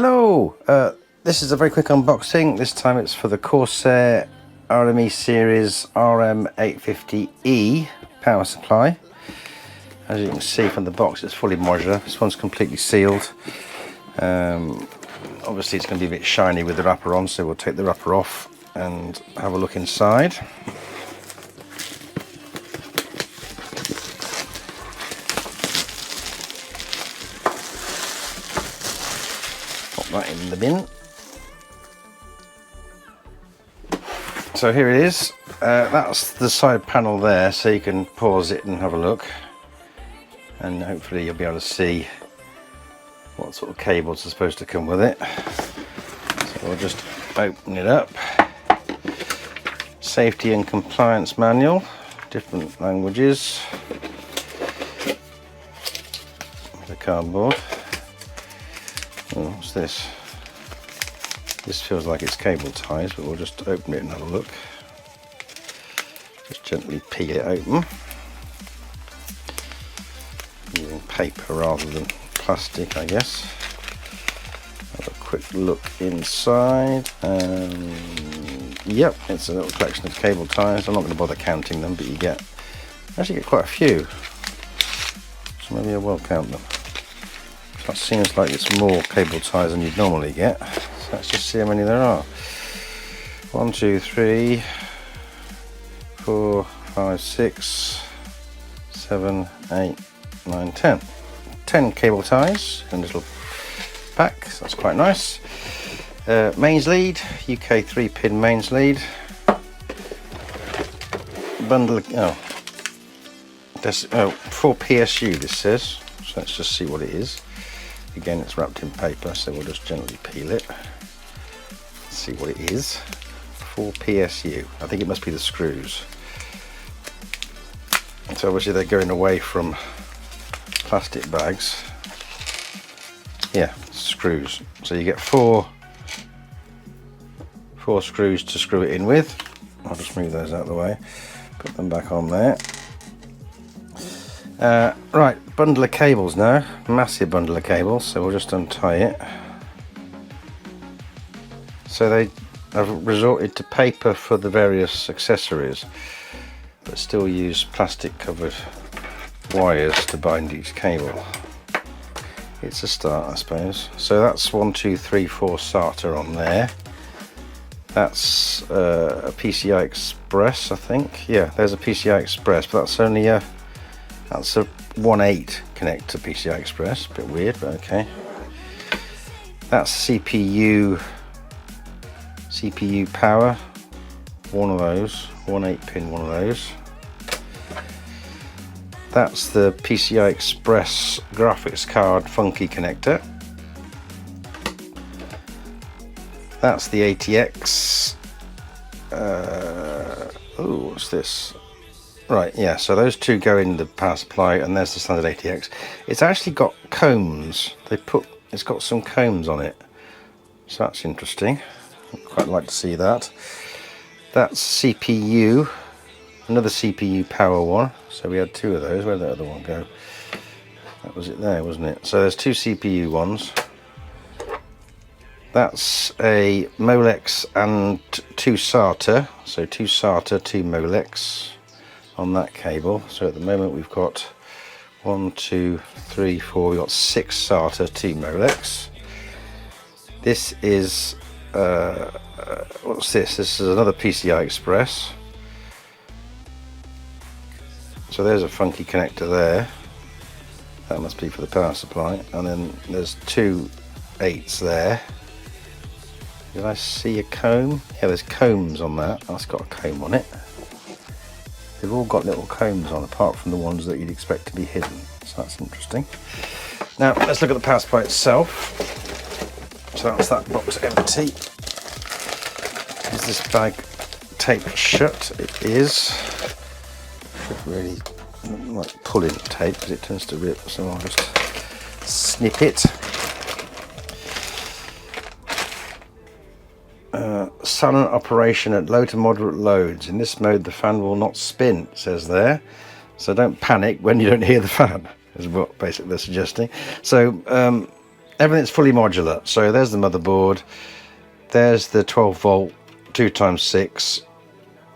Hello, this is a very quick unboxing. This time it's for the Corsair RME series RM850e power supply. As you can see from the box, it's fully modular. This one's completely sealed. Obviously it's going to be a bit shiny with the wrapper on, so we'll take the wrapper off and have a look inside. Pop that in the bin. So here it is. That's the side panel there, so you can pause it and have a look, and hopefully you'll be able to see what sort of cables are supposed to come with it. So we'll just open it up. Safety and compliance manual, different languages. The cardboard. Oh, what's this? This feels like it's cable ties, but we'll just open it and have a look. Just gently peel it open. Using paper rather than plastic, I guess. Have a quick look inside. Yep, it's a little collection of cable ties. I'm not going to bother counting them, but you actually get quite a few. So maybe I will count them. That seems like it's more cable ties than you'd normally get. So let's just see how many there are. 1, 2, 3, 4, 5, 6, 7, 8, 9, 10. 10 cable ties in a little pack, so that's quite nice. Mains lead, UK 3-pin mains lead. Bundle, for PSU this says, so let's just see what it is. Again, it's wrapped in paper, so we'll just gently peel it. Let's see what it is. For PSU, I think it must be the screws. So obviously they're going away from plastic bags. Yeah, screws. So you get four screws to screw it in with. I'll just move those out of the way, put them back on there. Right, bundle of cables now, massive bundle of cables, so we'll just untie it. So they have resorted to paper for the various accessories, but still use plastic covered wires to bind each cable. It's a start, I suppose. So that's 1, 2, 3, 4 SATA on there. That's a PCI Express, I think. Yeah, there's a PCI Express, but that's only a 1.8 connect to PCI Express. A bit weird, but okay. That's CPU power. One of those, 1.8 pin one of those. That's the PCI Express graphics card funky connector. That's the ATX. Oh, what's this? Right, yeah, so those two go in the power supply, and there's the standard ATX. It's actually got combs. It's got some combs on it, so that's interesting. I'd quite like to see that. That's CPU, another CPU power one. So we had two of those. Where'd the other one go? That was it there, wasn't it? So there's two CPU ones. That's a Molex and two SATA. So two SATA, two Molex on that cable. So at the moment we've got 1, 2, 3, 4. We've got 6 SATA, 2 Molex. This is what's this? This is another PCI Express. So there's a funky connector there. That must be for the power supply. And then there's 2 8s there. Did I see a comb? Yeah, there's combs on that. That's got a comb on it. They've all got little combs on, apart from the ones that you'd expect to be hidden. So that's interesting. Now let's look at the power supply itself. So that's that box empty. Is this bag taped shut? It is. Should really like pulling tape because it tends to rip, so I'll just snip it. Silent operation at low to moderate loads. In this mode the fan will not spin, it says there. So don't panic when you don't hear the fan, is what basically they're suggesting. So everything's fully modular. So there's the motherboard, there's the 12 volt 2x6,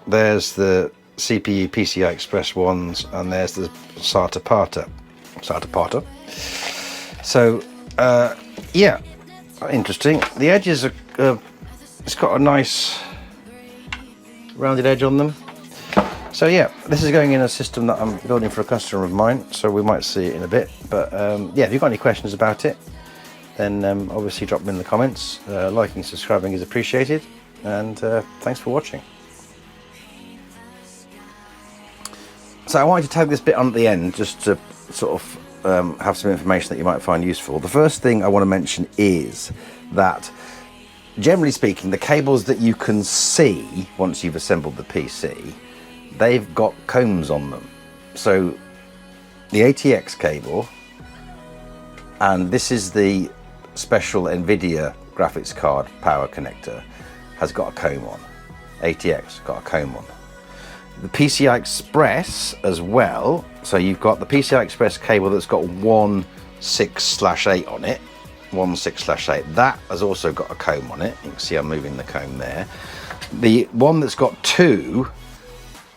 there's the CPU PCI Express ones, and there's the SATA PATA. So yeah, interesting. The edges are it's got a nice rounded edge on them. So yeah, this is going in a system that I'm building for a customer of mine, so we might see it in a bit. But yeah, if you've got any questions about it, then obviously drop them in the comments. Liking, subscribing is appreciated, and thanks for watching. So I wanted to tag this bit on at the end just to sort of have some information that you might find useful. The first thing I want to mention is that, generally speaking, the cables that you can see once you've assembled the PC, they've got combs on them. So the ATX cable, and this is the special NVIDIA graphics card power connector, has got a comb on. ATX got a comb on. The PCI Express as well, so you've got the PCI Express cable that's got 1/6/8 on it, 1/6/8, that has also got a comb on it. You can see I'm moving the comb there. The one that's got two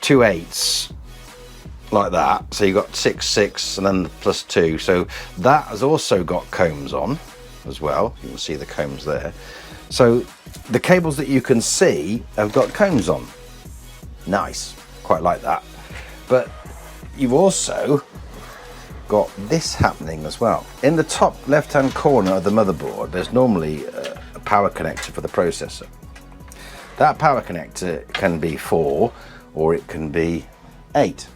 8s like that, so you've got 6, 6 and then plus 2, so that has also got combs on as well. You can see the combs there. So the cables that you can see have got combs on. Nice, quite like that. But you've also got this happening as well. In the top left hand corner of the motherboard, there's normally a power connector for the processor. That power connector can be 4 or it can be 8.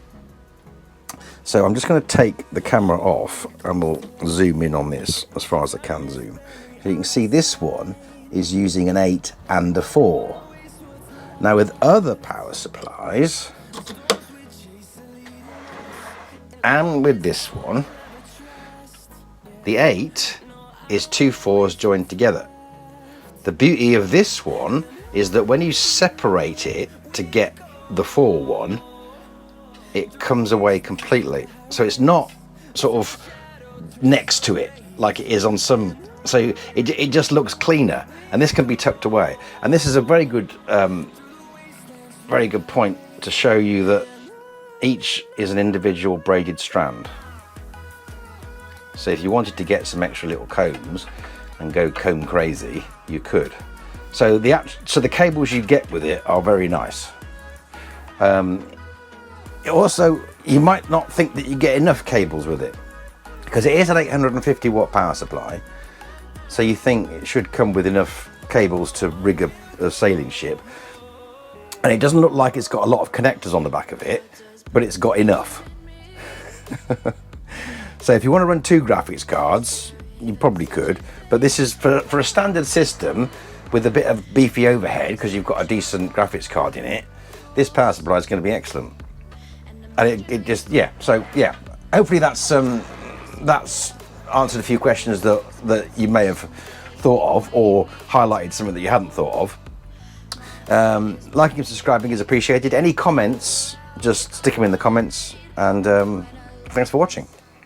So I'm just going to take the camera off and we'll zoom in on this as far as I can zoom. So you can see this one is using an 8 and a 4. Now with other power supplies, and with this one, the 8 is 2 4s joined together. The beauty of this one is that when you separate it to get the 4 one, it comes away completely. So it's not sort of next to it like it is on some, so it just looks cleaner, and this can be tucked away. And this is a very good point to show you that each is an individual braided strand. So if you wanted to get some extra little combs and go comb crazy, you could. So the cables you get with it are very nice. Also, you might not think that you get enough cables with it, because it is an 850 watt power supply, so you think it should come with enough cables to rig a sailing ship, and it doesn't look like it's got a lot of connectors on the back of it, but it's got enough. So if you want to run 2 graphics cards, you probably could, but this is for a standard system with a bit of beefy overhead, because you've got a decent graphics card in it. This power supply is going to be excellent. And it just, yeah, so yeah, hopefully that's answered a few questions that you may have thought of, or highlighted something that you hadn't thought of. Liking and subscribing is appreciated. Any comments, just stick them in the comments, and thanks for watching.